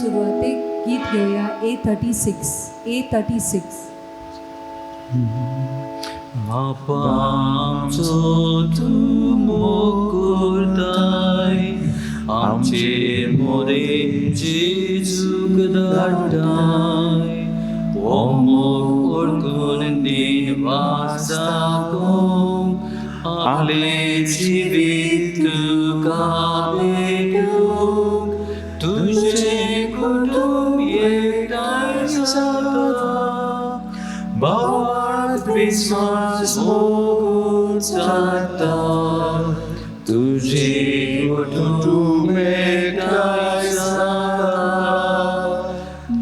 सुरुवातीक गीत घेऊया A36 आमचो तूं मोगोरताय आमचे मोरे जेजूक धाडटाय ओ मोग ओळखून दिन वाचताको आपले जिवीत तुका भेटूंक तुझे कुटुंब एकठांय जाता भावार्थ विश्वास मोगून जाता तुझे कुटुंब एकठांय जाता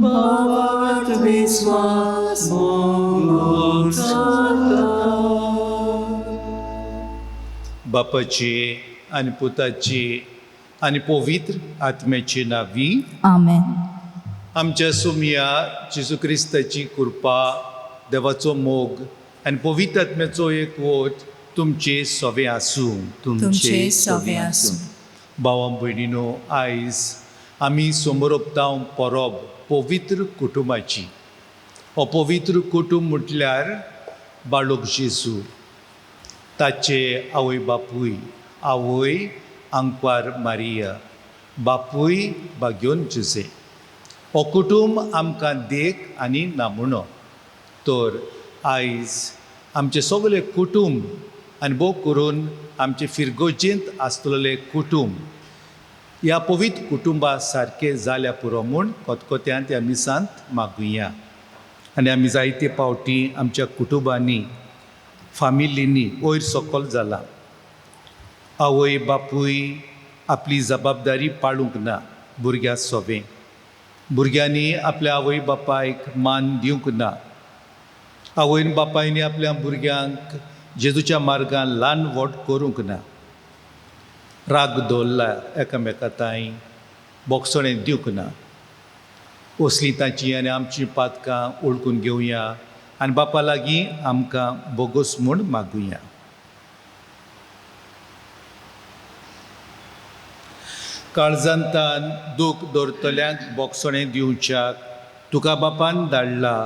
भावार्थ विश्वास मोगून जाता. बापाची आनी पुताची आनी पवित्र आत्म्याची नावी आमेन. आमच्या सुमया जेजू क्रिस्ताची कृपा देवाचो मोग आनी पवित्र आत्म्याचो एकवट तुमचे सवे आसूं. तुमचे सवे आसूं. भावां भयणीनो, आयज आमी समोरपताव परब पवित्र कुटुंबाची. हो पवित्र कुटुंब म्हटल्यार बाळूक जेजू, ताचे आवय बापूय, आवय आंकवार मारिया, बापूय बाग्योन जुसे. हो कुटुंब आमकां देख आनी नामुणो. तर आयज आमचे सगळे कुटुंब आनी भोव करून आमचे फिरगोजेंत आसतलेले कुटुंब ह्या पवित्र कुटुंबा सारके जाल्या पुरो म्हूण कोतकोत्यांत ह्या मिसांत मागुया. आनी आमी जायते पावटी आमच्या कुटुंबांनी फामिलींनी वयर सकयल जाला. आवय बापूय आपली जबाबदारी पाळूंक ना भुरग्यां सवें. भुरग्यांनी आपल्या आवय बापायक मान दिवंक ना. आवयन बापायनी आपल्या भुरग्यांक जेजूच्या मार्गान ल्हान व्हड करूंक ना. राग दवरला एकामेकाताय बोगसणें दिवंक ना. असलीं तांची आनी आमची पातकां ओळखून घेवया आनी बापा लागीं आमकां बोगोस म्हूण मागुया. काळजांतान दूख दवरतल्यांक बोगसणें दिवच्याक तुका बापान धाडला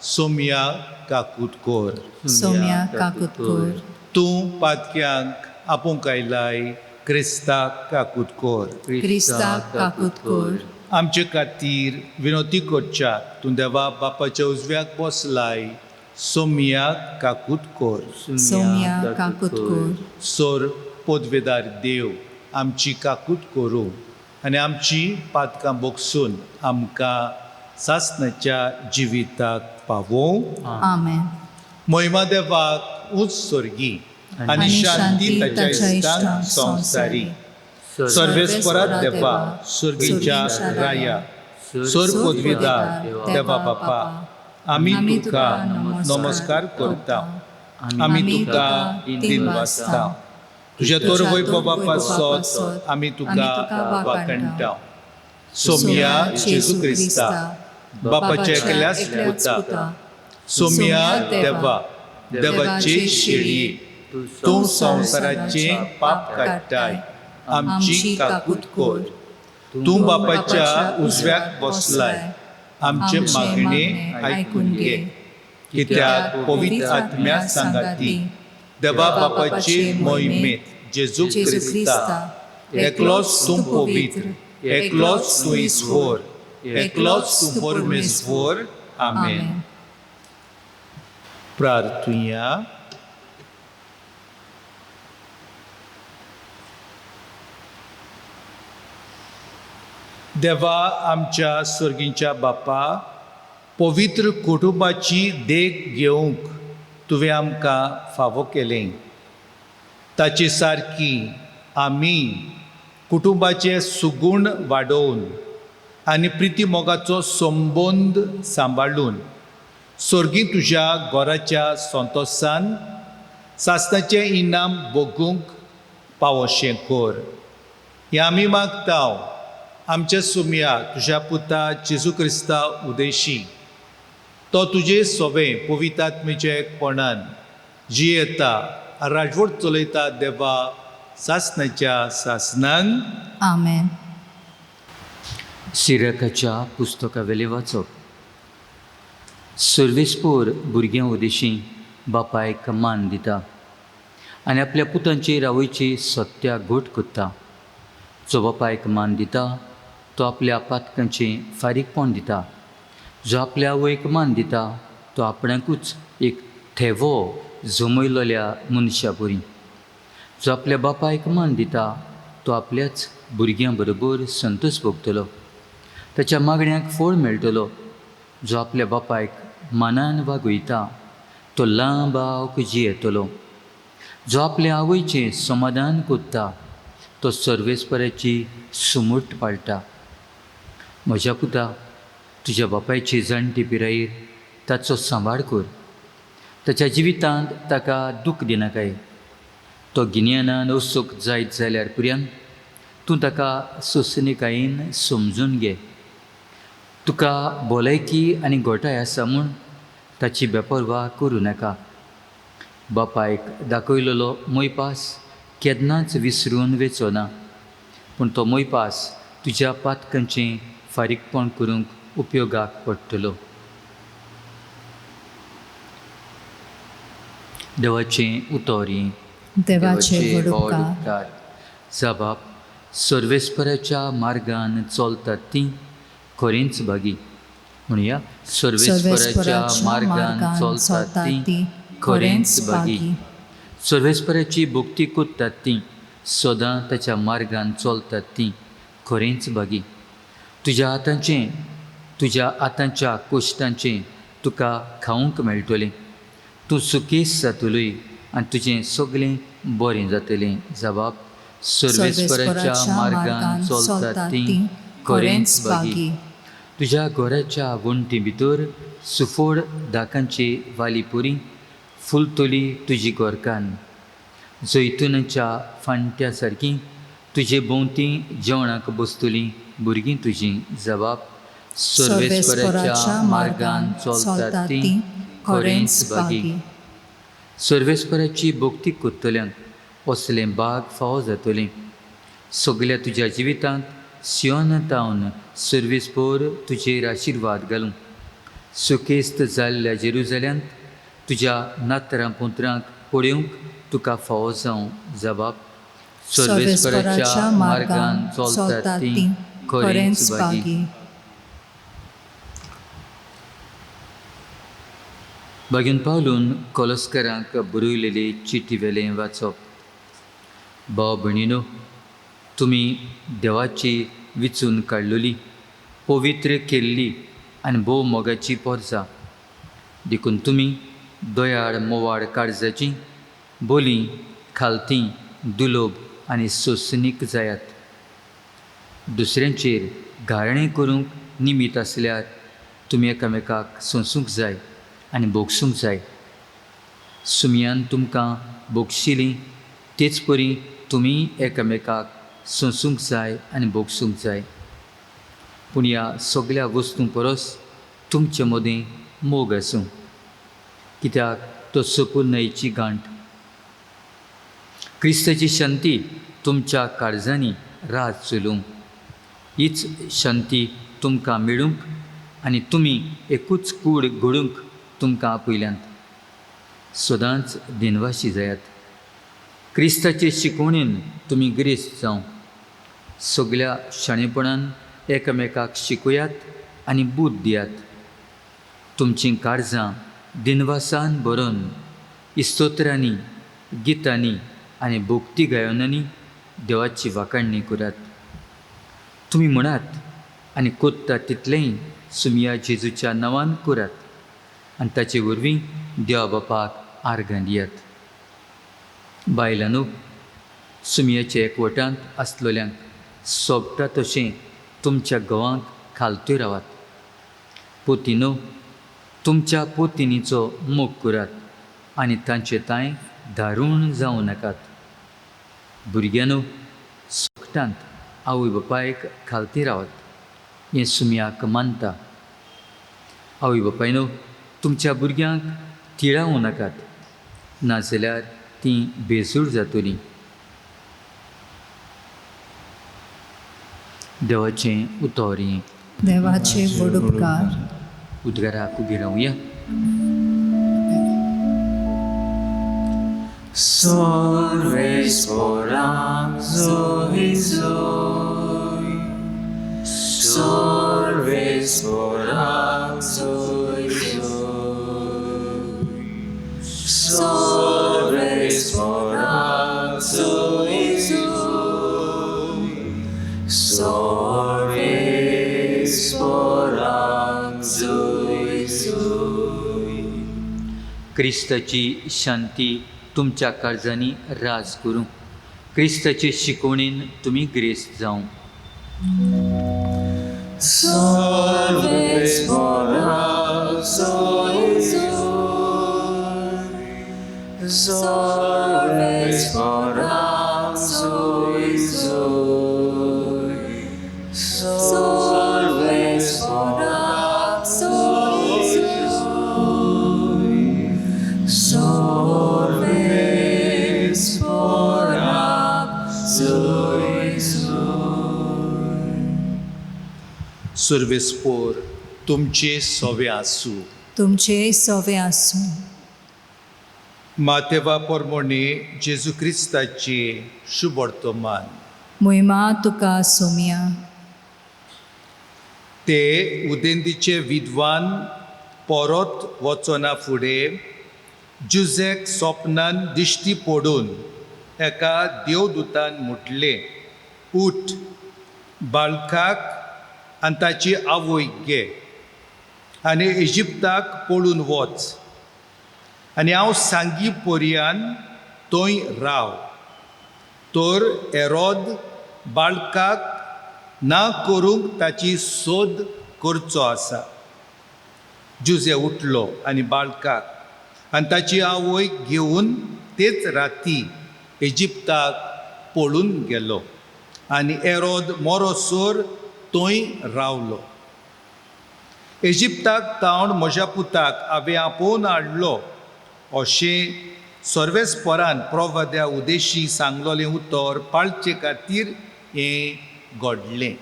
सोमया काकूतकोर. सोम्या काकुतकोर. तूं पातक्यांक आपूंक आयलाय क्रिस्ताक काकूतकोर. क्रिस्ताक काकुतकोर. आमचे खातीर विनोती करच्याक तूं देवा बापाच्या उजव्याक बसलाय सोमया काकूतकोर. सोम्या काकुतकोर. सोर पोदवेदार देव आमची काकूत करूं आनी आमची पातकां बोगसून आमकां सासणाच्या जिविताक पावों. आमेन. महिमा देवाक उंच स्वर्गी आनी शांती ताच्या इश्टांक संवसारी. सर्वेस्परा देवा सुर्गीच्या राया सोर पोदवेदार देवा बापा आमी तुका नमस्कार करता. आमी तुका दिनवासता. तुज्या तोर वैभवा पासत आमी तुका वाकणटा. सोमया जेजू क्रिस्ता बापाच्या एकल्याच पुता. सोमया देवा देवाचे शेळये तूं संवसाराचे पाप काडटाय आमची काकूत कोर. तूं बापाच्या उजव्याक बसलाय आमचे मागणे आयकून घे. कित्याक पवित्र आत्म्या सांगाती देवा बापाचे मोहिमेत जेजू क्रिस्ता एकलोच तूं पवित्र, एकलोच तूं ईश्वर, एकलोच तूं परमेश्वर. आमेन. प्रार्थुया. देवा आमच्या स्वर्गीच्या बापा, पवित्र कुटुंबाची देख घेवंक तुवें आमकां फावो केलें. ताचे सारकी आमी कुटुंबाचे सुगूण वाडोवन आनी प्रिती मोगाचो संबंद सांबाळून स्वर्गी तुज्या घराच्या संतोशान सासणाचें इनाम भोगूंक पावोशें कर. हें आमी मागतांव आमच्या सुमया तुज्या पुता जेजू क्रिस्ता उदेशी. तो तुजे सोबे पवित्रात्मेचे एकपणान जियेता राजवट चलयता देवा सासणाच्या सासणान. आमेन. सिरकाच्या पुस्तकावेले वाचप. सर्वेस्पोर भुरग्यां उदेशीं बापायक मान दिता आनी आपल्या पुतांचेर आवयची सत्या घोट कोत्ता. जो बापायक मान दिता तो आपल्या पातकांचें फारीकपण दिता. जो आपल्या आवयक मान दिता तो आपणाकूच एक थेवो जमयलोल्या मनशा परी. जो आपल्या बापायक मान दिता तो आपल्याच भुरग्यां बरोबर संतोश भोगतलो. ताच्या मागण्यांक फळ मेळटलो. जो आपल्या बापायक मानान वागयता तो लांब आवजी येतलो. जो आपल्या आवयचें समाधान कोत्ता तो सर्वेस्पराची सुमूट पाळटा. म्हज्या पुता, तुज्या बापायची जाणटी पिरायेर ताचो सांबाळ कर. ताच्या जिवितांत ताका दूख दिनाकाय. तो गिन्यानान वचूंक जायत जाल्यार पुर्यान तूं ताका सोंसणीकायेन समजून घे. तुका भलायकी आनी घोटाय आसा म्हूण ताची बेपरवा करूं नाका. बापायक दाखयलेलो मोयपास केन्नाच विसरून वेचो ना, पूण तो मोयपास तुज्या पातकांचें फारीकपण करूंक उपयोगाक पडटलो. देवाचें उतोरी. देवाचे वडुपकार. जबाब. सर्वेस्पराच्या मार्गान चलतात तीं खरेंच भागी. म्हणुया, सर्वेस्पराच्या मार्गान चलतात तीं खरेंच भागी. सर्वेस्पराची भक्ती कोत्तात तीं सदां ताच्या मार्गान चलतात तीं खरेंच भागी. तुज्या आतांच्या कोश्टांचें तुका खावंक मेळटलें. तूं सुकेस जातलोय आनी तुजें सगळें बरें जातलें. जबाब. सर्वेस्पराच्या मार्गान चलतात तीं खरेंच भागी. तुज्या घराच्या वण्टी भितर सुफोड दाकांची वाली पुरी फुलतली तुजी गोरकान. जैतुनाच्या फांट्या सारकीं तुजे भोंवतीं जेवणाक बसतलीं भुरगीं तुजीं. जबाब. सर्वेस्पराच्या मार्गान चलतात तीं खरेंच भागी. सर्वेस्पराची भक्ती कोत्तल्यांक असलें बाग फावो जातलें. सगल्या तुज्या जिवितांत सियोन तावन सर्वेस्पोर तुजेर आशिर्वाद घालूं. सुकेस्त जाल्ल्या जेरुजल्यांत तुज्या नातरां पुत्रांक पळोवंक तुका फावो जावं. जबाब. सर्वेस्पराच्या मार्गान चलतात तीं खरेंच भागी. बागेन पावलून कोलोस्करांक बरयलेली चिटी वेलें वाचप. भाव भयणीनो, तुमी देवाची विचून काडलेली, पवित्र केल्ली आनी भोव मोगाची पोरसां देखून तुमी दोयाळ मोवाळ काळजाची, बोली, खालतीं, दुलोब आनी सोंसणीक जायात. दुसऱ्यांचेर घाळणें करूंक निमीत आसल्यार तुमी एकामेकाक सोंसूंक जाय आनी भोगसूंक जाय. सुमयान तुमकां भोगशिलीं तेच परी तुमी एकामेकाक सोंसूंक जाय आनी भोगसूंक जाय. पूण ह्या सगळ्या वस्तूं परस तुमचे मदें मोग आसूं, कित्याक तो सोपून न्हंयची गांठ. क्रिस्ताची शांती तुमच्या काळजांनी राज चलूं. हीच शांती तुमकां मेळूंक आनी तुमी एकूच कूड घडूंक तुमकां आपयल्यांत. सदांच दिनवाशी जायात. क्रिस्ताचे शिकवणेन तुमी गिरेस्त जावं. सगल्या शाणेपणान एकामेकाक शिकयात आनी बूद दियात. तुमचीं काळजां दिनवासान भरोवन इस्तोत्रांनी, गितांनी आनी भोक्ती गायनांनी देवाची वाखाणणी करात. तुमी म्हणात आनी कोत्ता तितलेंय सुमया जेजूच्या नांवान करात आनी ताचे वरवीं देवा बापाक आर्गां दियात. बायलांनो, सुमयाच्या एकवटांत आसलेल्यांक सोबता तशें तुमच्या घोवांक खालत्यो रावात. पोतिनो, तुमच्या पोतिनीचो मोग करात आनी तांचे तांय दारूण जावं नाकात. भुरग्यांनो, सोगटांत आवय बापायक खालती रावात. हें सुमयाक मानता. आवय बापायनो, तुमच्या भुरग्यांक तिळावूं नाकात, नाजाल्यार तीं बेजूड जातलीं. देवाचें उतोरी देवाचे व्हड उपकार उदगाराक उबी रावया. Salve sporanzo Isoi, Salve sporanzo Isoi, Salve sporanzo Isoi, Salve sporanzo Isoi. क्रिस्ताची शांती तुमच्या काळजांनी राज करूं. क्रिस्ताचे शिकवणेन तुमी गिरेस्त जावं. Salve sporanzo Isoi, Salve sporanzo Isoi, Salve sporanzo Isoi, Salve sporanzo Isoi. सर्वेस्पोर तुमचे सोवे आसूं. तुमचे सोवे आसूं. मातेवा पोरमोणे जेजू क्रिस्ताचे शुभ वर्तमान. मोहिमा तुका सोमिया. ते उदेंदीचे विद्वान परत वचना फुडें जुजेक स्वप्नान दिश्टी पडून एका देवदूतान म्हटलें, उठ, बाळकाक आनी ताची आवय घे आनी इजिप्ताक पळून वच आनी हांव सांगी पर्यान थंय राव. तर हेरोद बाळकाक ना करूंक ताची सोद करचो आसा. जुजे उठलो आनी बाळकाक आनी ताची आवय घेवन तेच राती इजिप्ताक पळून गेलो आनी हेरोद मोरोसोर थंय रावलो. इजिप्ताक तावन म्हज्या पुताक हांवें आपोवन हाडलो अशें सर्वेस्परान प्रवाद्या उदेशी सांगलोलें उतर पाळचे खातीर हें घडलें.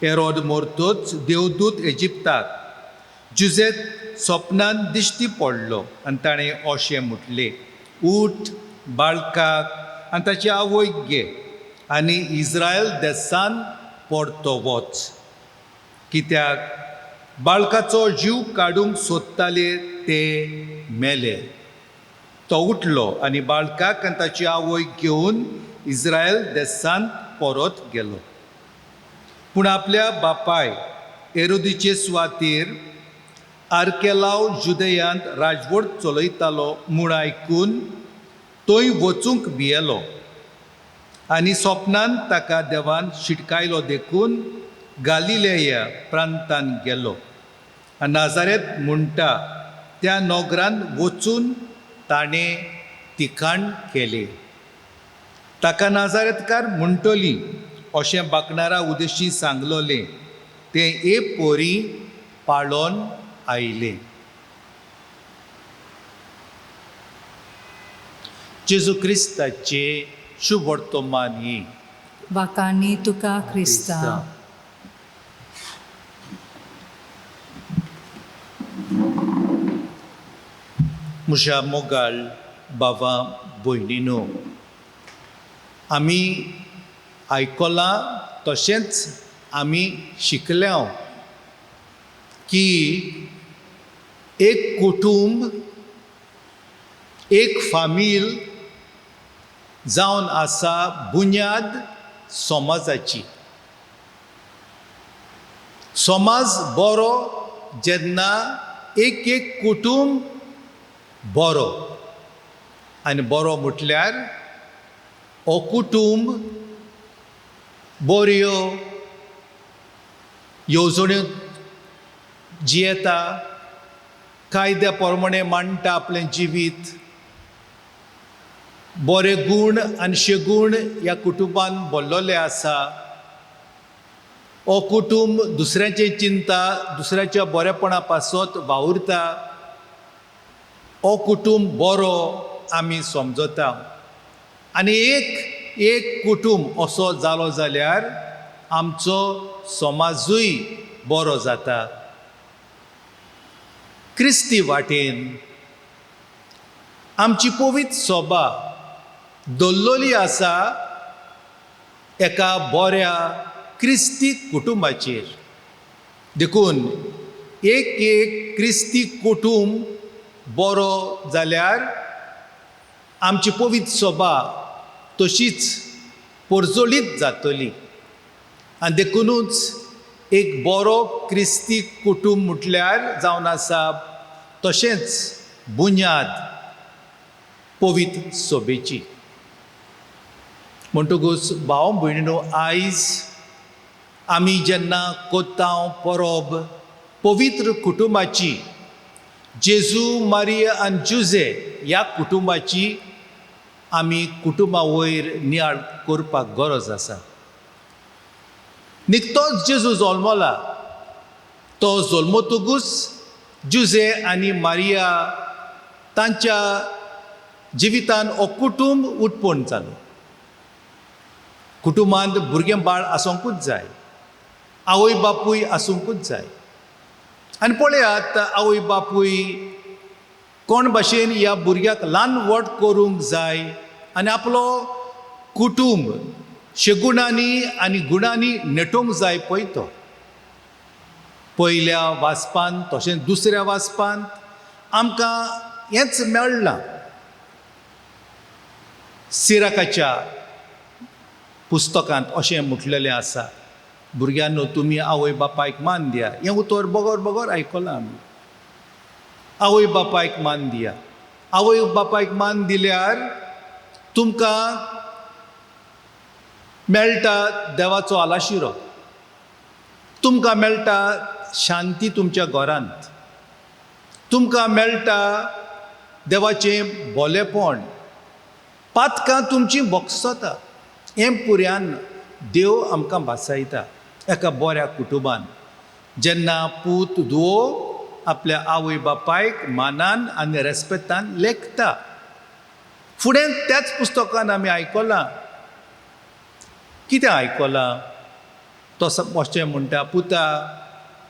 हेरोद मरतूच देवदूत इजिप्ताक जुजे स्वप्नान दिश्टी पडलो आनी ताणें अशें म्हटलें, उठ, बाळकाक आनी ताची आवय घे आनी इस्रायल देशांत परतो वच. कित्याक बाळकाचो जीव काडूंक सोदताले ते मेले. तो उठलो आनी बाळकाक आनी ताची आवय घेवन इस्रायल देशांत परत गेलो. पूण आपल्या बापाय हेरोदीचे सुवातेर आर्केलाव जुदेयांत राजवट चलयतालो म्हूण आयकून थंय वचूंक भियेलो आनी स्वप्नान ताका देवान शिटकायलो देखून गालिलेया प्रांतान गेलो आनी नाजारेत म्हणटा त्या नोगरान वचून ताणें तिकाण केलें. ताका नाजारेतकार म्हणटली अशें बाकणारा उदेशी सांगलोलें तें एपरी पाळोन आयलें. जेजू क्रिस्ताचे शुभ वर्तमान ही. वाकानी तुका क्रिस्ता. म्हज्या मोगाळ बाबा भयणीनो, आमी आयकलां तशेंच आमी शिकल्या की एक कुटुंब, एक फामील जावन आसा बुन्याद समाजाची. समाज बरो जेन्ना एक एक कुटुंब बरो, आनी बरो म्हटल्यार हो कुटुंब बऱ्यो येवजण्यो जियेता, कायद्या प्रमाणे मांडटा आपलें जिवीत. बरे गूण आनी शेगूण ह्या कुटुंबान भरलेले आसा. हो कुटुंब दुसऱ्याचें चिंता, दुसऱ्याच्या बरेपणा पासत वावुरता. हो कुटुंब बरो आमी समजता. आनी एक कुटुंब असो जालो जाल्यार आमचो समाजूय बरो जाता. क्रिस्ती वाटेन आमची पवित्र सोबा दल्लोली आसा एका बऱ्या क्रिस्ती कुटुंबाचेर. देखून एक क्रिस्ती कुटुंब बरो जाल्यार आमची पवित्र सोबा तशीच परजोळीत जातली. आनी देखूनच एक बरो क्रिस्ती कुटुंब म्हटल्यार जावन आसा तशेंच बुन्याद पवित्र सोबेची. म्हणटकूच भाव भयणीनो, आयज आमी जेन्ना कोत्तांव परब पवित्र कुटुंबाची, जेजू, मारिया आनी जुजे ह्या कुटुंबाची आमी कुटुंबा वयर नियाळ करपाक गरज आसा. निकतोच जेजू जल्मला. तो जल्मतकूच जुजे आनी मारिया तांच्या जिवितान हो कुटुंब उत्पन्न जालो. कुटुंबांत भुरगें बाळ आसूंकूच जाय, आवय बापूय आसूंकूच जाय. आनी पळयात, आवय बापूय कोण भाशेन ह्या भुरग्याक ल्हान व्हड करूंक जाय आनी आपलो कुटुंब शेगुणांनी आनी गुणांनी नेटोवंक जाय पळय तो. पयल्या वाचपांत तशेंच दुसऱ्या वाचपांत आमकां हेंच मेळ्ळां. सिराकाच्या पुस्तकांत अशें म्हटलेलें आसा, भुरग्यांनो तुमी आवय बापायक मान दिया. हें उतर बगोर आयकलां आमी. आवय बापायक मान दिया. आवय बापायक मान दिल्यार तुमकां मेळटा देवाचो आलाशिरो, तुमकां मेळटा शांती तुमच्या घरांत, तुमकां मेळटा देवाचें बोलेपण, पातकां तुमचीं भोगसता. हें पुर्यान देव आमकां भासायता. एका बऱ्या कुटुंबान जेन्ना पूत धुवो आपल्या आवय बापायक मानान आनी रेस्पेक्टान लेखता. फुडें त्याच पुस्तकान आमी आयकलां, कितें आयकलां, तो अशें म्हणटा, पुता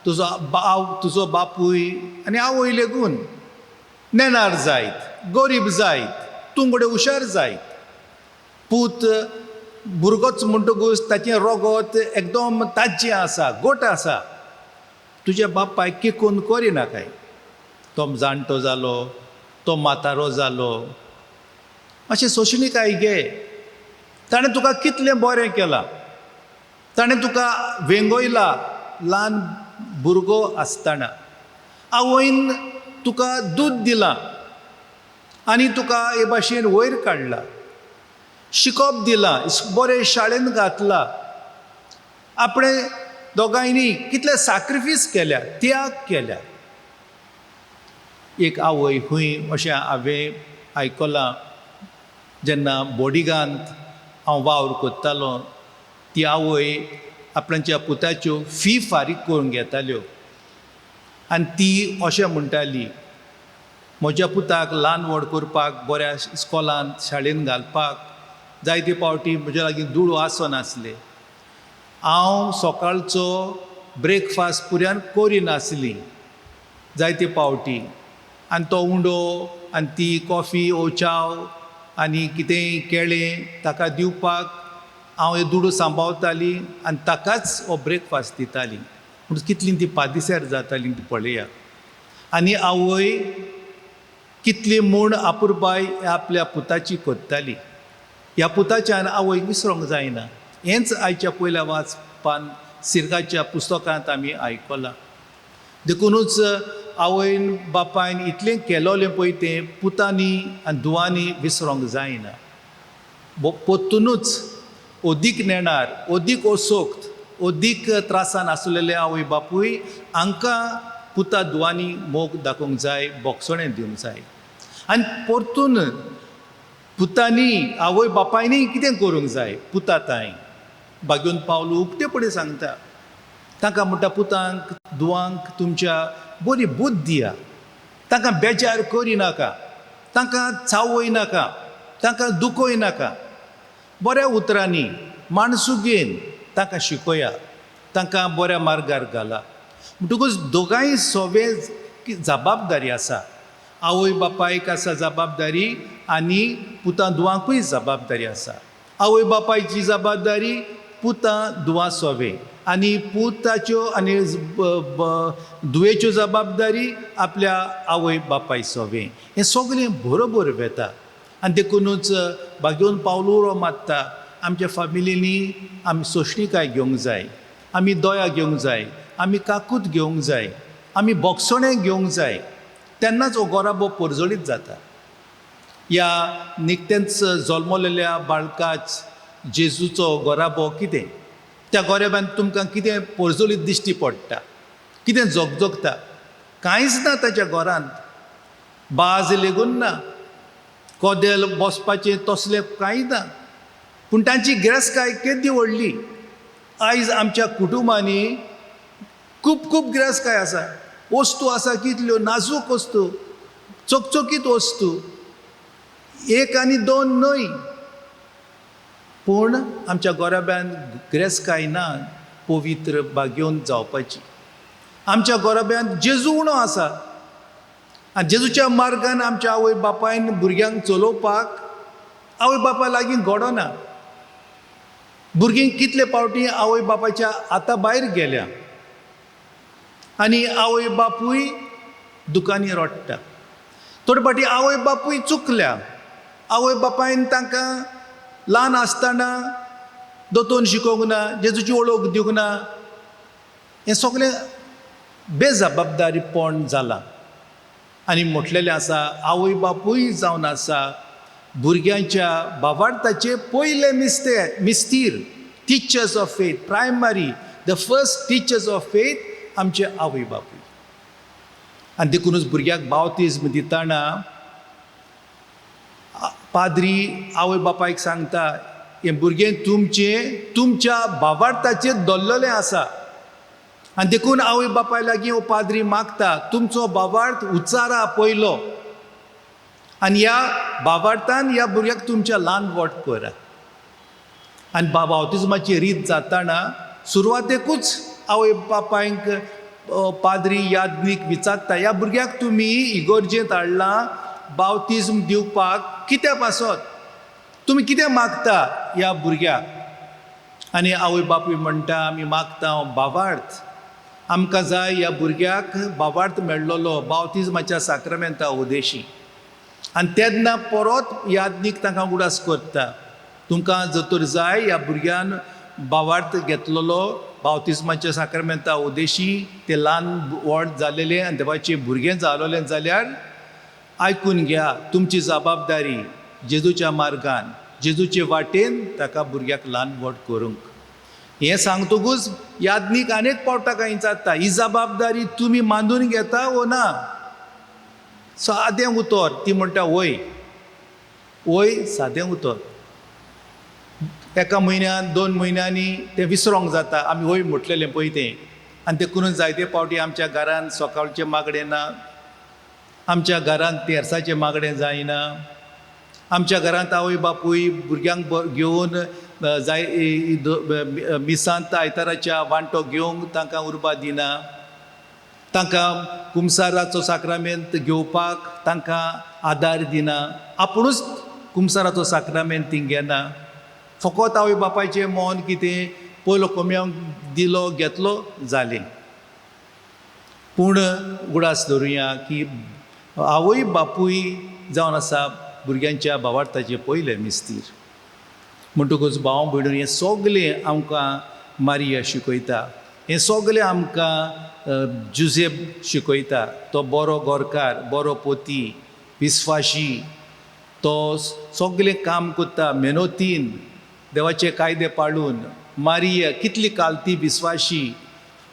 तुजो बापूय आनी आवय लेगून नेणार जायत, गरीब जायत, तुंगडे हुशार जायत. पूत भुरगोच म्हणटकूच ताचें रगत एकदम ताज्जें आसा, गोट आसा. तुज्या बापायक किकून करिनाकाय. तो जाणटो जालो, तो म्हातारो जालो, अशें सोंसणीकाय घे. ताणें तुका कितलें बरें केलां, ताणें तुका वेंगयला ल्हान भुरगो आसतना. आवयन तुका दूद दिलां आनी तुका हे भाशेन वयर काडला, शिकोप दिलां, बरें शाळेन घातला. आपणें दोगांयनी कितले सॅक्रिफीस केल्या, त्याग केल्या. एक आवय हूंय अशें हांवें आयकलां, जेन्ना बोडिगांत हांव वावर कोत्तालो, ती आवय आपणाच्या पुताच्यो फी फारीक करून घेताल्यो आनी ती अशें म्हणटाली, म्हज्या पुताक ल्हान व्हड करपाक, बऱ्या इस्कॉलांत शाळेन घालपाक जायते पावटी म्हज्या लागीं दुडू आसनासले. हांव सकाळचो ब्रेकफास्ट पुर्यान करिनासली जायते पावटी. आनी तो उंडो आनी ती कॉफी ओ चाव आनी कितेंय केळें ताका दिवपाक हांव हे दुडू सांबाळताली आनी ताकाच हो ब्रेकफास्ट दिताली. म्हणून कितली ती पादिसेर जाताली ती पळया. आनी आवय कितली म्हूण आपुरबाय आपल्या पुताची कोत्ताली. ह्या पुताच्यान आवयक विसरूंक जायना. हेंच आयच्या पयल्या वाचपान सिरकाच्या पुस्तकांत आमी आयकलां. देखूनच आवयन बापायन इतलें केलोलें पळय तें पुतांनी आनी धुवांनी विसरूंक जायना. पोत्तुनूच ओदीक नेणार, ओदीक ओसोक्त, ओदीक त्रासान आसलेले आवय बापूय हांकां पुता धुवांनी मोग दाखोवंक जाय, बोगसणें दिवंक जाय. आनी परतून पुतांनी आवय बापायनी कितें करूंक जाय पुता तांय. भाग्योन पावलो उक्तेपणी सांगता, तांकां म्हणटा पुतांक धुवांक तुमच्या बरी बुद्द दिया, तांकां बेजार करिनाका, तांकां चावय नाका, तांकां दुखोय नाका. बऱ्या उतरांनी माणसुगेन तांकां शिकोया, तांकां बऱ्या मार्गार घाला. म्हणटकूच दोगांय सोबे जबाबदारी आसा. आवय बापायक आसा जबाबदारी आनी पुतां दुवांकूय जबाबदारी आसा. आवय बापायची जबाबदारी, पुतां दुवा सोबे, आनी पुताच्यो आनी दुवेच्यो जबाबदारी आपल्या आवय बापाय सोबे. हें सगळें बरोबर वेता. आनी देखूनच बागेवन पावलो मागता, आमच्या फॅमिलीनी आमी सोंशणिकाय घेवंक जाय, आमी दोया घेवंक जाय, आमी काकूट घेवंक जाय, आमी बोगसोणें घेवंक जाय. तेन्नाच हो गोराबो परजळीत जाता. ह्या निकतेंच जल्मलेल्या बाळकाच जेजूचो गोराबो कितें? त्या गोराब्यान तुमकां कितें परजळीत दिश्टी पडटा? कितें जगजगता? कांयच ना ताच्या घरांत. बाज लेगून ना, कोदेल बसपाचें तसलें कांय ना. पूण तांची गिरेस्तकाय केदी व्हडली. आयज आमच्या कुटुंबांनी खूब खूब गिरेस्तकाय आसा. वस्तू आसा कितल्यो, नाजूक वस्तू, चकचकीत वस्तू, एक आनी दोन न्हय. पूण आमच्या गोराब्यान गिरेस्तकाय ना पवित्र बागेवन जावपाची. आमच्या गोराब्यान जेजू उणो आसा. आनी जेजूच्या मार्गान आमच्या आवय बापायन भुरग्यांक चलोवपाक आवय बापा लागीं घडोना. भुरगीं कितले फावटी आवय बापायच्या हाता भायर गेल्या आनी आवय बापूय दुकानी रडटा. थोडे फावटी आवय बापूय चुकल्या. आवय बापायन तांकां ल्हान आसतना दोतोन शिकोवंक ना, जेजूची वळख दिवंक ना. हें सगळें बेजबाबदारीपण जालां. आनी म्हटलेलें आसा, आवय बापूय जावन आसा भुरग्यांच्या भावार्थाचे पयले मिस्तीर, teachers of faith, primary, the first teachers of faith आमचे आवय बापूय. आनी देखूनच भुरग्याक बावतिज्म दितना पाद्री आवय बापायक सांगता, हें भुरगें तुमच्या भावार्थाचेर दल्ललें आसा. आनी देखून आवय बापाय लागीं हो पाद्री मागता, तुमचो भावार्थ उच्चारा पयलो आनी ह्या भावार्थान ह्या भुरग्याक तुमच्या ल्हान व्हड करा. आनी बावतिज्माची रीत जाताना सुरवातेकूच आवय बापायक पाद्री यादनीक विचारता, ह्या भुरग्याक तुमी इगोर्जेंत हाडलां बावतिज्म दिवपाक कित्या पासत? तुमी कितें मागता ह्या भुरग्याक? आनी आवय बापूय म्हणटा, आमी मागता भावार्थ. आमकां जाय ह्या भुरग्याक भावार्थ मेळ्ळलो बावतिज्माच्या साक्रामेंता उदेशी. आनी तेन्ना परत यादनीक तांकां उडास करता, तुमकां जर तर जाय ह्या भुरग्यान भावार्थ घेतलेलो बावतिज्माच्या साक्रामेंता उदेशी, तें ल्हान व्हड जालेलें आनी देवाचें भुरगें जालोलें जाल्यार आयकून घ्या, तुमची जबाबदारी जेजूच्या मार्गान, जेजूचे वाटेन ताका भुरग्याक ल्हान व्हड करूंक. हें सांगतकूच यादनीक आनीक पावटा काय विचारता, ही जबाबदारी तुमी मांडून घेता वो ना? सादें उतर. ती म्हणटा वय. वय सादें उतर. एका म्हयन्यान 2 म्हयन्यांनी तें विसरोंक जाता, आमी वय म्हटलेलें पळय तें. आनी देखून जायते फावटी आमच्या घरान सकाळचें मागणें ना, आमच्या घरांत तेरसाचें मागणें जायना, आमच्या घरांत आवय बापूय भुरग्यांक घेवन जाय मिसांत आयताराच्या वांटो घेवंक तांकां उर्बा दिना, तांकां कुमसाराचो साक्रामेंत घेवपाक तांकां आदार दिना, आपुणूच कुमसाराचो साक्रामेंत ती घेना. फकत आवय बापायचें मोन कितें, पयलो कोंब्यांक दिलो घेतलो जालें. पूण उगडास धरुया की आवय बापूय जावन आसा भुरग्यांच्या भावार्थाचे पयले मिस्तीर. म्हणटकूच भाव भयणू, हें सगलें आमकां मारिया शिकयता, हें सगलें आमकां जुजेब शिकयता. तो बरो गोरकार, बरो पोती, विस्वाशी, तो सगलें काम करता मेहनतीन, देवाचे कायदे पाळून. मारिया कितली कालती विस्वाशी.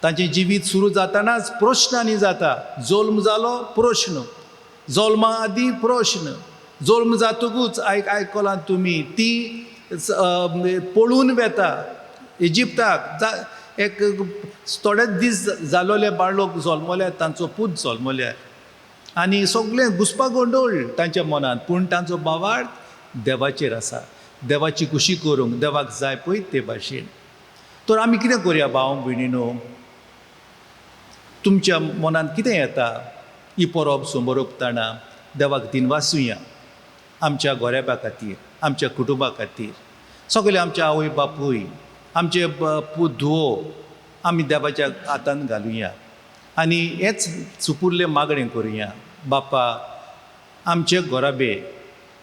तांचें जिवीत सुरू जातानाच प्रश्नांनी जाता. जल्म जालो प्रश्न, जल्मा आदीं प्रश्न, जल्म जातकूच आयकलां तुमी ती पळून वेता इजिप्ताक. एक थोडेच दीस जालोले बाळक जल्मल्यात, तांचो पूत जल्मल्यात आनी सगळें घुसपागोंडोळ तांच्या मनांत. पूण तांचो भावार्थ देवाचेर आसा, देवाची खुशी करूंक, देवाक जाय पळय ते भाशेन. तर आमी कितें करुया भाव भयणीनो, तुमच्या मनान कितें येता ही परब समोर ओंपतना देवाक दिनवासुया आमच्या गोऱ्याबा खातीर, आमच्या कुटुंबा खातीर, सगळे आमच्या आवय बापूय, आमचे धुवो आमी देवाच्या हातान घालुया आनी हेच सुपुर्ले मागणें करुया. बापा, आमचे गोराबे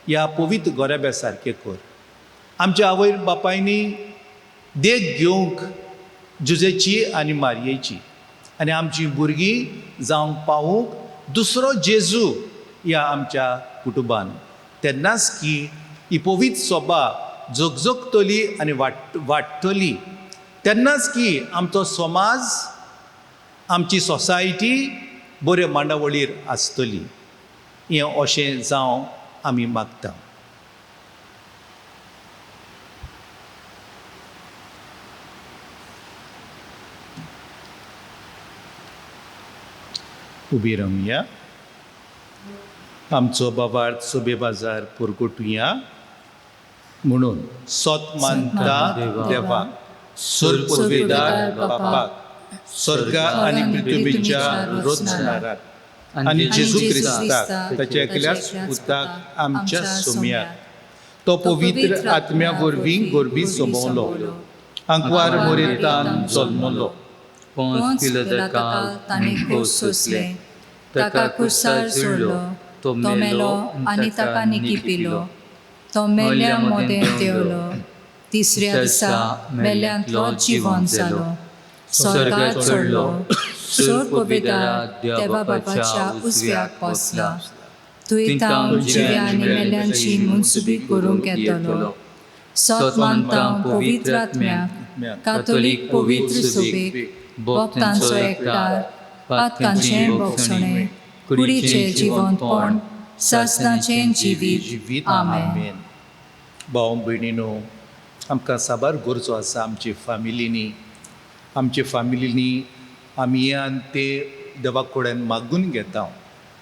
ह्या पवित्र गोराब्या सारके कर. आमच्या आवय बापायनी देख घेवंक जुजेची आनी मारयेची, आनी आमची भुरगीं जावंक पावूंक दुसरो जेजू ह्या आमच्या कुटुंबान. तेन्नाच की ही पवित्र सोबा जगजगतली आनी वाडटली. तेन्नाच की आमचो समाज, आमची सोसायटी बऱ्यो मांडावळीर आसतली. हें अशें जावं आमी मागता. उबी रावया. आमचो बाबार्थ सोबे बाजार परगटुया म्हणून सोत मानता देवाक, सुर पुर्विदार बापाक, स्वर्गा आनी पृथ्वीच्या रोजनाराक आनी जेजू क्रिस्ताक ताच्या एकल्याच पुताक आमच्या सोम्याक, तो पवित्र आत्म्या वरवीं गोरबी सोबवलो, आंकवार मोरेतान जल्मलो, पोंस पिलाताकाल ताणें खोस सोंसले, ताका क्रुसार सोडलो, तो मेलो आनी ताका निकिपिलो, तो मेल्या मोदें देंवलो, तिसऱ्या दिसा मेल्यांतलो जिवंत जालो, स्वर्गांत चडलो, सुर पवित्रार देवा बापाच्या उजव्याक बसला, थंय तांव जिव्या आनी मेल्यांची मुनसुबी करूंक येतलो. सोत मानता पवित्र आत्म्याक, कातोलीक पवित्र सोबेक, भक्तांचो एकठार, पातकांचें भोगसणें, कुडीचें जिवंतपण, सासणाचें जिवीत. आमेन. भाव भयणीनो, आमकां साबार गरजो आसा आमचे फामिलीनी आमी हे आनी ते देवा कडेन मागून घेता.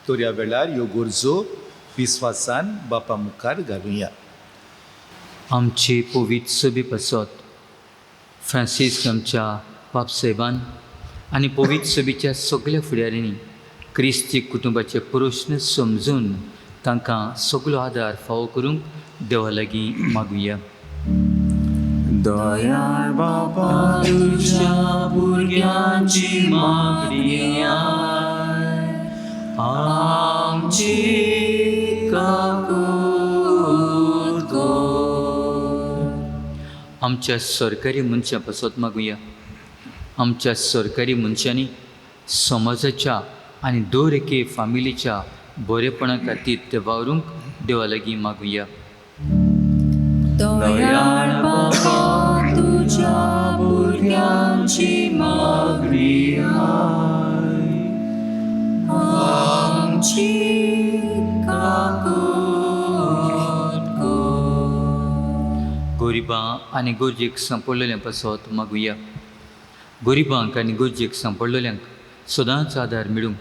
तर ह्या वेळार ह्यो गरजो विस्वासान बापा मुखार घालुया. आमची पवित्र सोबी पासत फ्रांसीस आमच्या बापसाहेबान आनी पवित्र सोबीच्या सगळ्या फुडाऱ्यांनी क्रिस्ती कुटुंबाचे प्रश्न समजून तांकां सगळो आदार फावो करूंक देवा लागीं मागुया. दयाळ बाबा, तुझ्या भुरग्यांची मागणी आमची काकूट कर. आमच्या सरकारी मनशां पासत मागुया. आमच्या सरकारी मनशांनी समाजाच्या आनी दर एके फामिलीच्या बरेपणा खातीर ते वावरूंक देवा लागीं मागुया. दयाळ बाबा, तुझ्या भुरग्यांची मागणी आमची काकूट कर. गरिबां आनी गरजेक सांपडलेल्या पासत मागुया. गरिबांक आनी गरजेक सांपडलेल्यांक सदांच आदार मेळूंक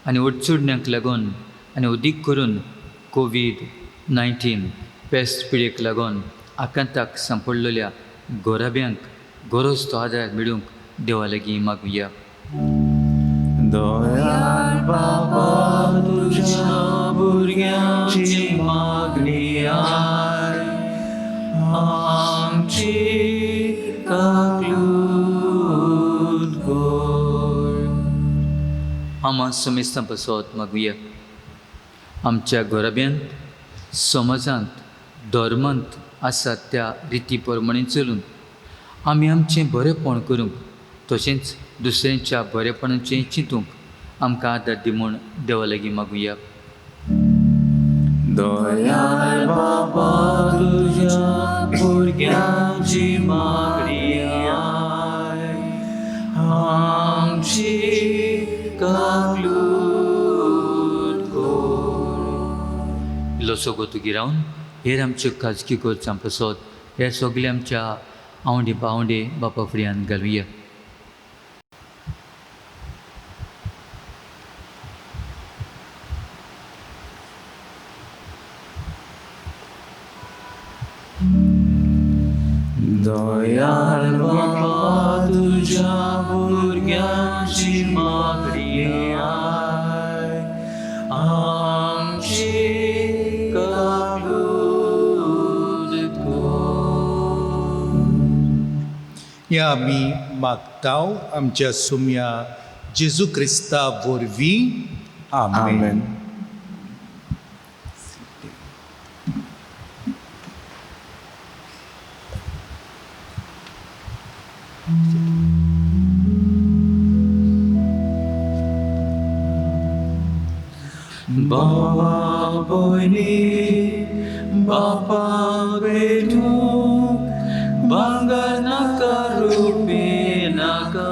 आनी अडचणींक लागून आनी अदीक करून कोविड-19 पेस्ट पिडेक लागून आकांताक सांपडलेल्या गोराब्यांक गरज तो आदार मेळूंक देवा लागीं मागुया. दयाळ बाबा, तुझ्या भुरग्यांची मागणी आमची काकूट कर. आमा समेस्तां पासत मागुया. आमच्या गोराब्यांत समाजांत धर्मांत आसात त्या रिती प्रमाणे चलून आमी आमचें बरेंपण करूंक तशेंच दुसऱ्यांच्या बरेपणाचें चिंतूंक आमकां आदार दी म्हूण देवा लागीं मागुया. दयाळ बाबा, तुझ्या भुरग्यांची मागणी आमची काकूट कर. इल्लोसो गोतुकी रावन हेर आमच्यो खाजगी गरजां पासत हे सगळे आमच्या आवंडे पावंडे बापा फुड्यान घालुया. दयाळ बाबा, हें आमी मागतांव आमच्या सुम्या जेजू क्रिस्ता वरवीं आमेन. Baba boyni Baba betu Bangana karupe naga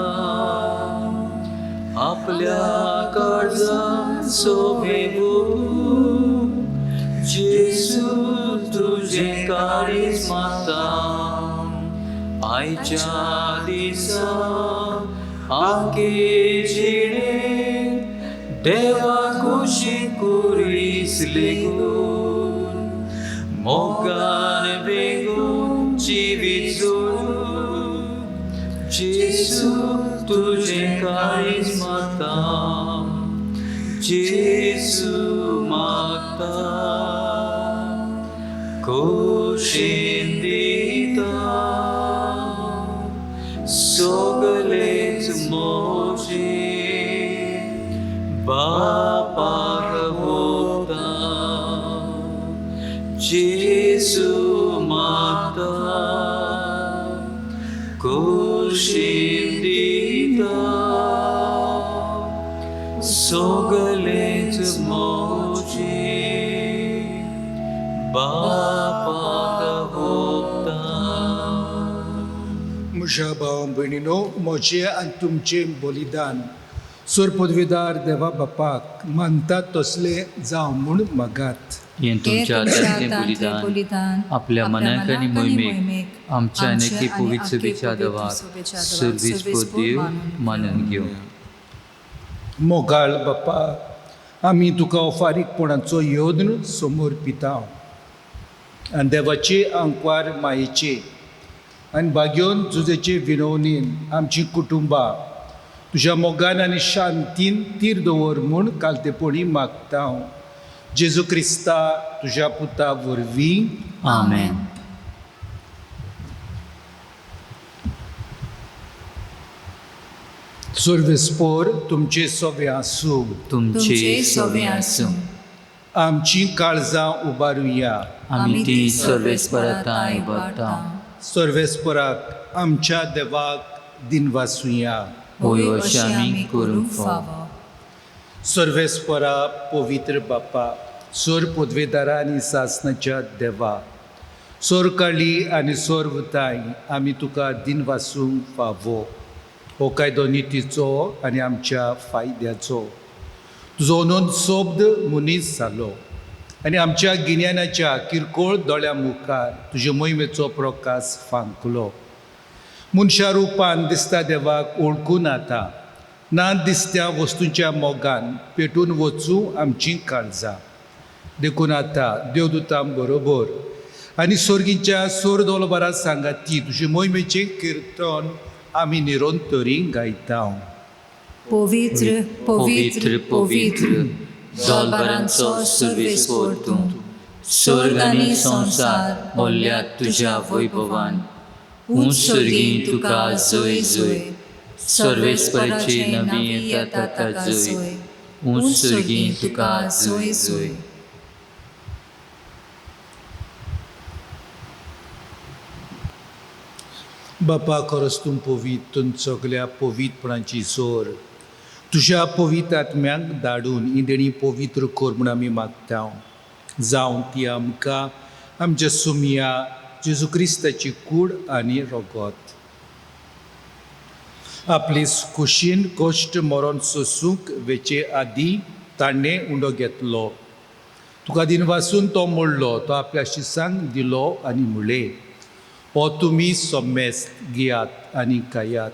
Apल्या कर्जा सोबेवू जेसू तुझे काळीज माता आयच्या दिसा आके जिणे देवा खुशी कुरीस लेगून मोगान बेगून जीवित जोडू जेसू तुझे काळीज माता जेसू माता खुशीन दिता सोगलेच मोजे बापाक भोगता जेसू माता खुशीन दिता सोगलेच मोजे बापाक भोगता. म्हज्या भाव भयणीनो, म्हजें आनी तुमचें बलिदान सोर पदवीदार देवा बापाक मानतात तसले जावं म्हूण मागात. हें हे तुमच्या तुमच्या हातांतलें हातांतलें बलिदान बलिदान आपल्या मनाक आनी मोहिमेक आमच्या आमच्या अनेकी आनी पवित्र आख्खे सभेच्या पवित्र देवाक सभेच्या सर्वीस देवाक देव मानून मानून घेवं. मोगाळ बापा, आमी तुका ओफारीकपणाचो योद्न समोर पितांव आनी देवाचे आंकवार मायेचे आनी भाग्योन जुजेचे विनवणेन आमचीं कुटुंबां तुज्या मोगान आनी शांतीन तीर दवर म्हूण कालतेपणी मागतांव जेजू क्रिस्ता तुज्या पुता वरवीं आमेन. सर्वेस्पोर तुमचे सोवे आसूं. तुमचे सोवे आसूं. आमचीं काळजां उबारुया. आमी ती सर्वेस्परताय भरता. सर्वेस्पराक आमच्या देवाक दिनवासुया. होय अशें आमी करूंक फाव. सर्वेस्परा पवित्र बापा, सोर पदवेदारा आनी सासणाच्या देवा, सोर काळी आनी सोर वताय आमी तुका दिनवासूंक फावो. हो कायदो नितीचो आनी आमच्या फायद्याचो. तुजो नोंद सोब्द मनीस जालो आनी आमच्या गिन्यानाच्या किरकोळ दोळ्या मुखार तुजे मोहिमेचो प्रकाश फांकलो. मनशा रुपान दिसता देवाक ओळखून आता ना दिसत्या वस्तूंच्या मोगान पेटून वचूं आमचीं काळजां. देखून आतां देवदूतां बरोबर आनी सोर्गीच्या सोर दोलबारा सांगाती तुजे मोहिमेचें किर्तन आमी निरंतरी गायता. पवित्र पवित्र पवित्र जोलबरांचो सर्वेस्पोर तूं. स्वर्ग आनी संसार मोल्ल्यात तुज्या वैभवान. उंच सर्गीं तुका जय जय. सर्वेस्पराचे नवी येता ताका जय. उंच सर्गीं तुका जय जय. बापा, खरोच तूं पवित्र, तूं सगल्या पवित्रपणाची सोर तुज्या पवित्र आत्म्याक धाडून ही देणी पवित्र कर म्हूण आमी मागता. जावं ती आमकां आमच्या सुमया जेजू क्रिस्ताची कूड आनी रगत आपली खुशीन कश्ट मरण सोसूंक वेचे आदी ताणें उंडो घेतलो. तुका दिनवासून तो मोडलो, तो आपल्या शिसांक दिलो आनी म्हणलें, हो तुमी सोमेस्त घेयात आनी खायात.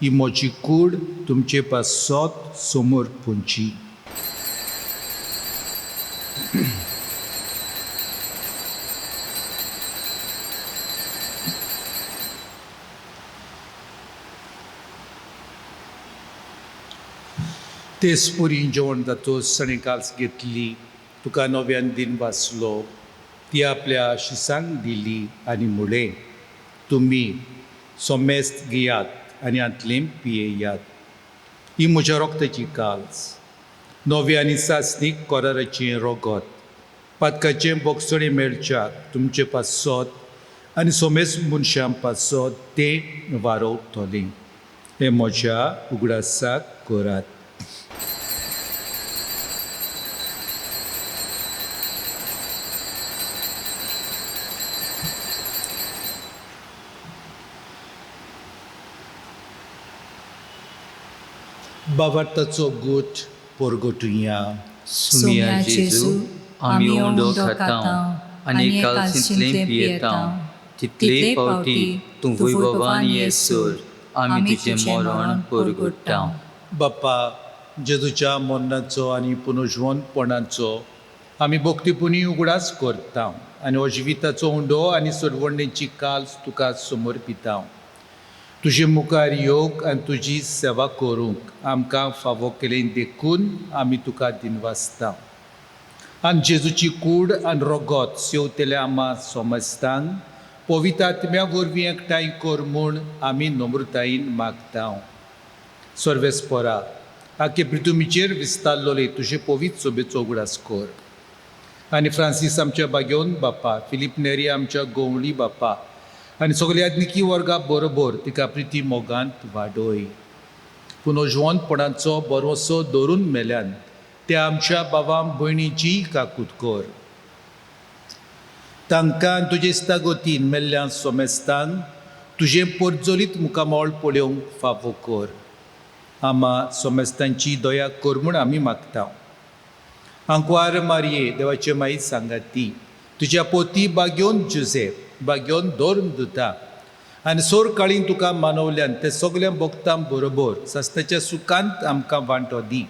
ही म्हजी कूड तुमचे पासत समोर पोंची. तेच पुरी जेवण जातोच ताणें काल्स घेतली, तुका नव्यान दिन वाचलो, ती आपल्या शिसांक दिली आनी म्हणलें, तुमी सोमेस्त घेयात आनी आंतलें पियेयात. ही म्हज्या रोगताची काल्स, नवे आनी सासणीक कोराराचें रोगत, पातकाचें बोगसणें मेळच्याक तुमचे पासत आनी सोमेस मनशां पासत तें वारोवतलें. हें म्हज्या उगडासाक करात. बावार्थाचो गोठ पोरगोटुया. सुमिया जेजू आमी ओंडो खाता आनी कालशींतलें पियेता, तितले पावटी तूं वैभवान येसर आमी तुजें मरण परगट्टा. बाप्पा, जेजूच्या मरणाचो आनी पुनर्जीवनपणाचो आमी भक्तीपुनी उगडास करता आनी हो जिविताचो उंडो आनी सरवणेची काल्स तुका समर्पिता. तुजे मुखार योग आनी तुजी सेवा करूंक आमकां फावो केलें देखून आमी तुका दिनवासता. आनी जेजूची कूड आनी रोगत सेवतेल्या आमा सोमेस्तांक पवित्र आत्म्या वरवीं एकठांय कर म्हूण आमी नम्रतायेन मागता. सर्वेस्परा, आखे पृथ्वीचेर विस्तारलोले तुजे पवित्र सोबेचो उगडास कर. आनी फ्रांसीस आमच्या बागेवन बापा, फिलीप नेरी आमच्या गोवळी बापा आनी सगल्या आदनिकी वर्गा बरोबर तिका प्रिती मोगांत वाडोय. पुनर्जीवनपणाचो भरवंसो दवरून मेल्यान त्या आमच्या भावां भयणीची काकूट कर. तांकां तुजे इस्तागोतीन मेल्ल्या सोमेस्तांक तुजें परजोलीत मुखामोळ पळोवंक फावो कर. आमा सोमेस्तांची दया कर म्हूण आमी मागता. आंकवार मारये, देवाचे माई सांगाती, तुज्या पोती बागेवन जुझेफ, बागेवन धोरून दिता आनी सोर काळीन तुका मानवल्यान ते सगल्या भक्तां बरोबर सासणाच्या सुखांत आमकां वांटो दी.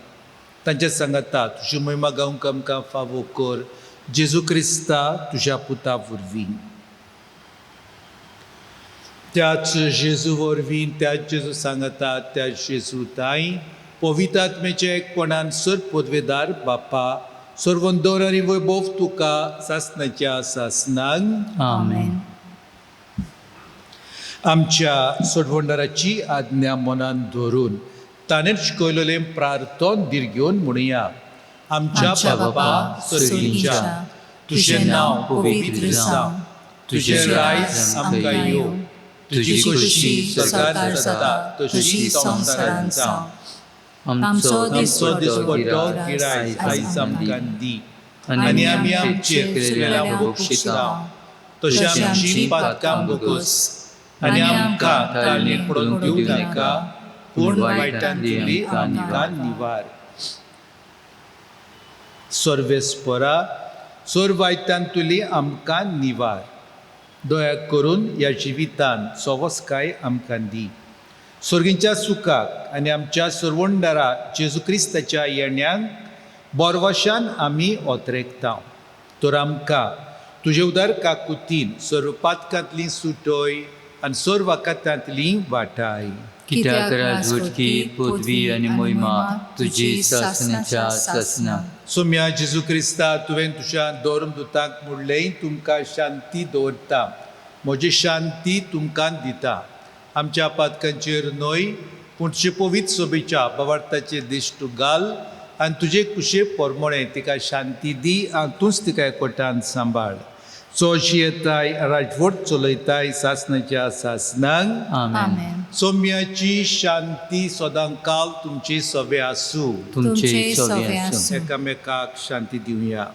तांच्या सांगाता तुजी महिमा गावंक आमकां फावो कर. जेजू क्रिस्ता तुज्या पुता वरवीं. त्याच जेजू वरवीं, त्याच जेजू सांगाता, त्याच जेजू ताई पवित्र आत्मेच्या एकपणान सर पदवेदार बापा, सर्वंदर आनी वैभव तुका सासणाच्या सासणांक. आमेन. आमच्या सोडवंडाराची आज्ञा मनान धरून ताणें शिकयलेलें प्रार्थन दिर्घेवन म्हणुया. आमच्या बाबा सर्गीच्या, तुजें नांव पवित्र जावं, तुजें रायज आमकां येवं, तुजी खुशी स्वर्गांत जाता तशी संवसारांत जावं. आमचो दिसपट्टो गिराय आयज आमकां दी आनी आमी आमचेर केलेल्या बक्षिता तशी आमची पातकां बोगोस आनी आमकां ताळणेक पडोवन दिवं नाका, पूण वायटांतली आमकां निवार. सर्वेस्परा, सोर वायटांतली आमकां निवार. दया करून ह्या जिवितान सोवस्काय आमकां दी. सर्गींच्या सुखाक आनी आमच्या सर्वंडारा जेजू क्रिस्ताच्या येण्याक बोरवाशान आमी ओतरेकता. तर आमकां तुजे उदार काकुतीन सर्व पातकांतली सुटोय आनी सर्व वाकातांतली वाटाय. कित्याक राजवटकी, पदवी आनी महिमा तुजी सासणाच्या सासना. सोम्या जेजू क्रिस्ता, तुवें तुज्या धर्मदुतांक म्हणलें तुमकां शांती दवरता, म्हजी शांती तुमकां दिता. आमच्या पातकांचेर न्हय पूण तुजे पवित्र सोबेच्या भावार्थाचेर दिश्ट घाल आनी तुजे कुशे परमळे तिका शांती दी आनी तूंच तिका एकवटान सांबाळ. चोशी येताय राजवट चलयताय सासणाच्या सासणांक. आमेन. सोम्याची शांती सदां काल तुमची सोबे आसूं. तुमचे सोबे आसूं. एकामेकाक शांती दिवया.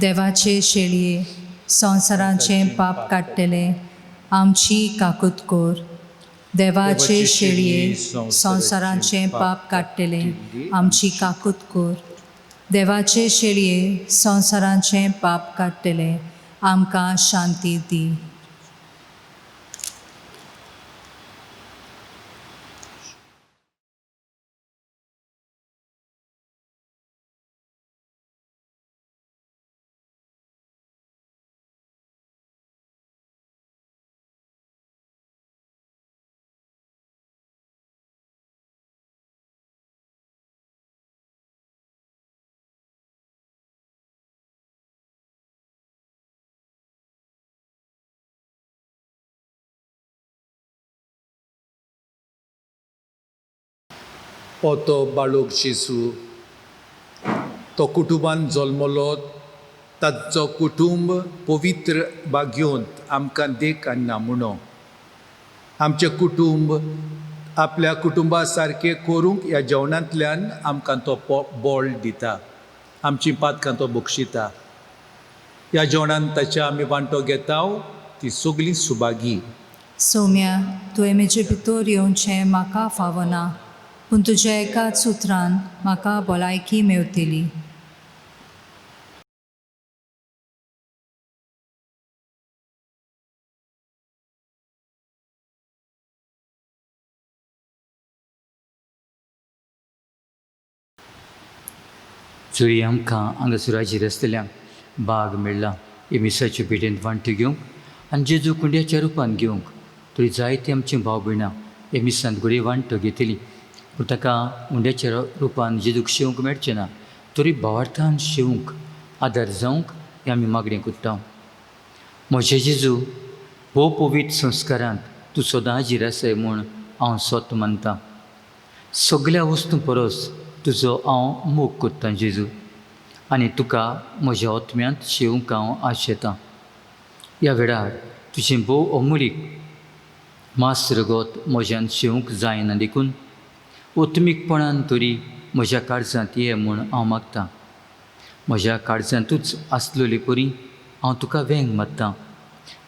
देवाचे शेळये, संवसाराचें पाप काडटले आमची काकूत कोर. देवाचे शेळये, संवसाराचें पाप काडटले आमची काकूत कोर. देवाचे शेळये, संवसाराचें पाप काडटले आमकां शांती दी. हो तो बाळूक जेजू तो कुटुंबान जल्मलो ताचो कुटुंब पवित्र घेवन आमकां देख आनी नामुणो आमचें कुटुंब आपल्या कुटुंबा सारकें करूंक ह्या जेवणांतल्यान आमकां तो बळ दिता आमची पातकां तो बक्षिता ह्या जेवणांत ताचे आमी वांटो घेता ती सगळीं सुभागी सौम्या तुवें म्हजे भितर येवचें म्हाका फावना पूण तुज्या एकाच उतरान म्हाका भलायकी मेवतली चोरी आमकां हांगासराचेर आसतल्यांक बाग मेळ्ळा एमिसाचे भेटेंत वांटो घेवंक आनी जेजू कुंड्याच्या रुपान घेवंक तरी जायती आमची भाव भयणां एमिसांत घडये वांटो घेतली पूण ताका उंड्याच्या रुपान जेजूक शेवंक मेळचें ना तरी भावार्थान शेवंक आदार जावंक हें आमी मागणें कोत्ता म्हजे जेजू भोव पवित्र संस्कारांत तूं सदां हाजीर आसाय म्हूण हांव स्वत मानतां सगळ्या वस्तू परस तुजो हांव मोग कोत्तां जेजू आनी तुका म्हज्या आत्म्यांत शेवंक हांव आशेतां ह्या वेळार तुजें भोव अमोलीक मास रगत म्हज्यान शेवंक जायना देखून ओत्मीकपणान तरी म्हज्या काळजांत ये म्हूण हांव मागतां म्हज्या काळजांतूच आसलेली परी हांव तुका वेंग मात्तां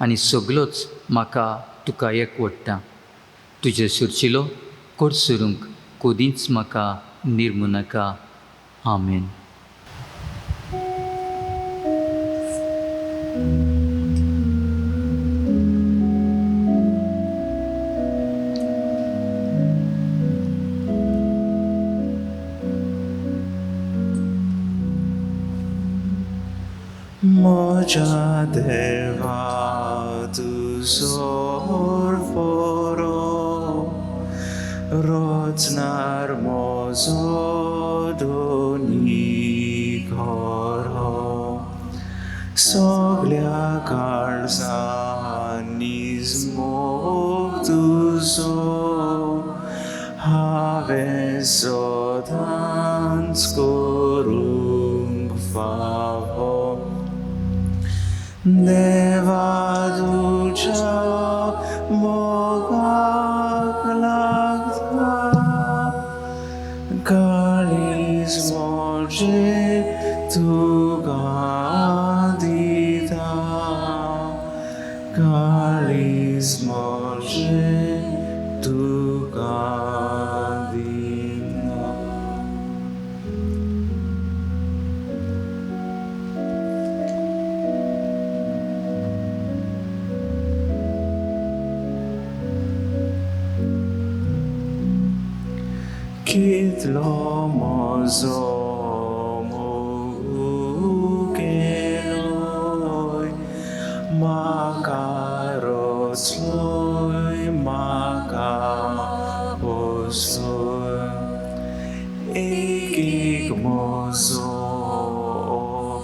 आनी सगळोच म्हाका तुका एकवडटा तुजे सुरचिलो कोड सुरूंक कोदींच म्हाका निर्मू नाका आमेन Moja deva tuzor foro Rodznar mozo doni koro Soglia karzanizmo tuzo Have zodan skorung favo Deva dulce mogak lagda Kalis molge tu gadita Kalis molge tu gadita Kit lo mozo mogu kenoi Makarot loi makaposloi Ekik mozo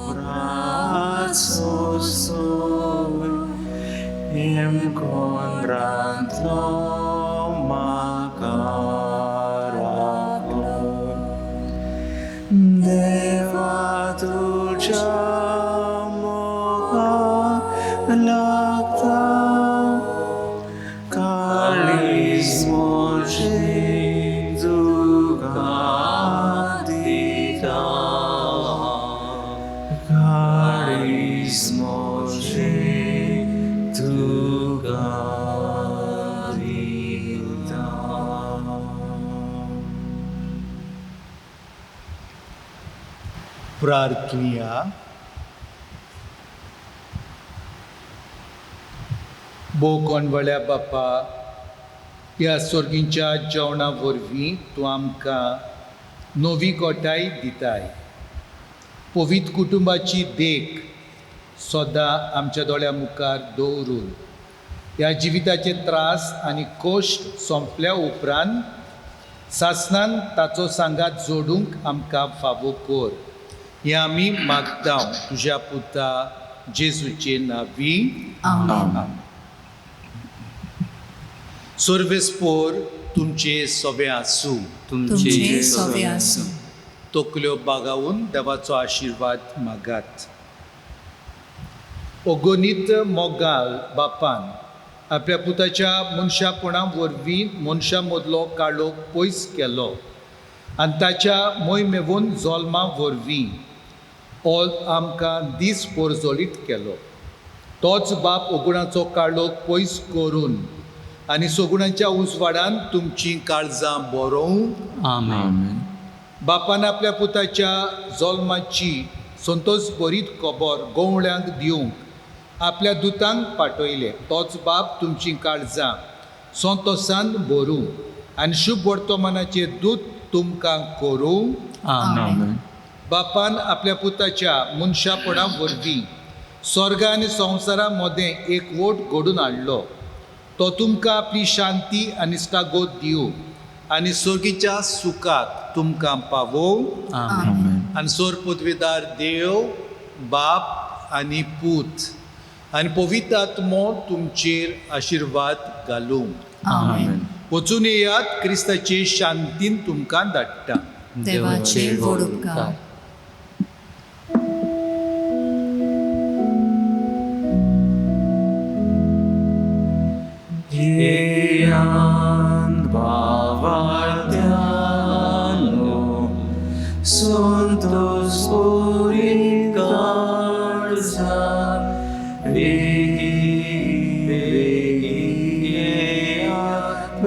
obrazosoi Em kondrantlo Deva dulce moga lacta Calis molge dugadita Calis molge dugadita प्रार्थनिया बो कोणवळ्या बापा ह्या स्वर्गींच्या जेवणा वरवीं तूं आमकां नवी गोठाय दिताय पवित्र कुटुंबाची देख सदां आमच्या दोळ्या मुखार दवरून ह्या जिविताचे त्रास आनी कश्ट सोंपल्या उपरांत सासणान ताचो सांगात जोडूंक आमकां फावो कर हें आमी मागता तुज्या पुता जेजूचे नांवी आमेन. सर्वेस्पोर तुमचे सवे आसूं. तुमचे सवे आसूं. तकल्यो बागावून देवाचो आशिर्वाद मागात. अगणित मोगाल बापान आपल्या पुताच्या मनशापणा वरवीं मनशा मदलो काळोख पयस केलो आनी ताच्या मोहिमेवून जल्मा वरवीं आमकां दीस परजोळीत केलो. तोच बाप अगुणाचो काळोख पयस करून आनी सगुणांच्या उजवाडान तुमचीं काळजां बरोवंक. आमेन. बापान आपल्या पुताच्या जल्माची संतोश भरीत खबर गोवळ्यांक दिवंक आपल्या दुतांक पाठयले. तोच बाप तुमचीं काळजां संतोशान भरूं आनी शुभ वर्तमानाचे दूत तुमकां करूं. आमेन. बापान आपल्या पुताच्या मनशापणा वरवीं स्वर्ग आनी संवसारा मदें एकवट घडून हाडलो. तो तुमकां आपली शांती आनी इश्टागोत दिवं आनी सर्गीच्या सुखाक तुमकां पावोव. आमेन. आनी सोर पदवीदार देव बाप आनी पूत आनी पवित्र आत्मो तुमचेर आशिर्वाद घालूं. आमेन. वचून येयात, क्रिस्ताचे शांतीन तुमकां धाडटा. देवाचे व्हड उपकार. Yean bavardiano, Santos Sporit Garza, Vegia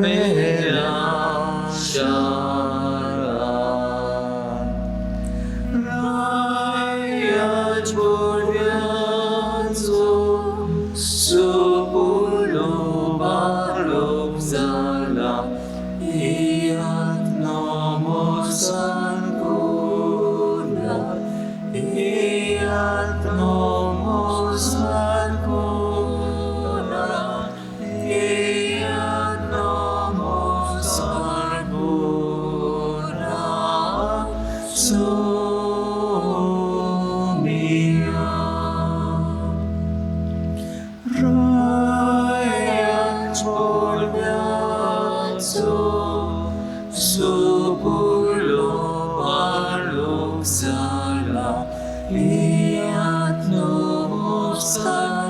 Melasharan, Rayat Borvianzo, Supulo Barok Zala, Iat Nomos Arkuna, Iat Nomos Arkuna, Iat Nomos Arkuna, Somia. Rayat Borvianzo, Supulo Barok Zala, Iat Nomos Arkuna.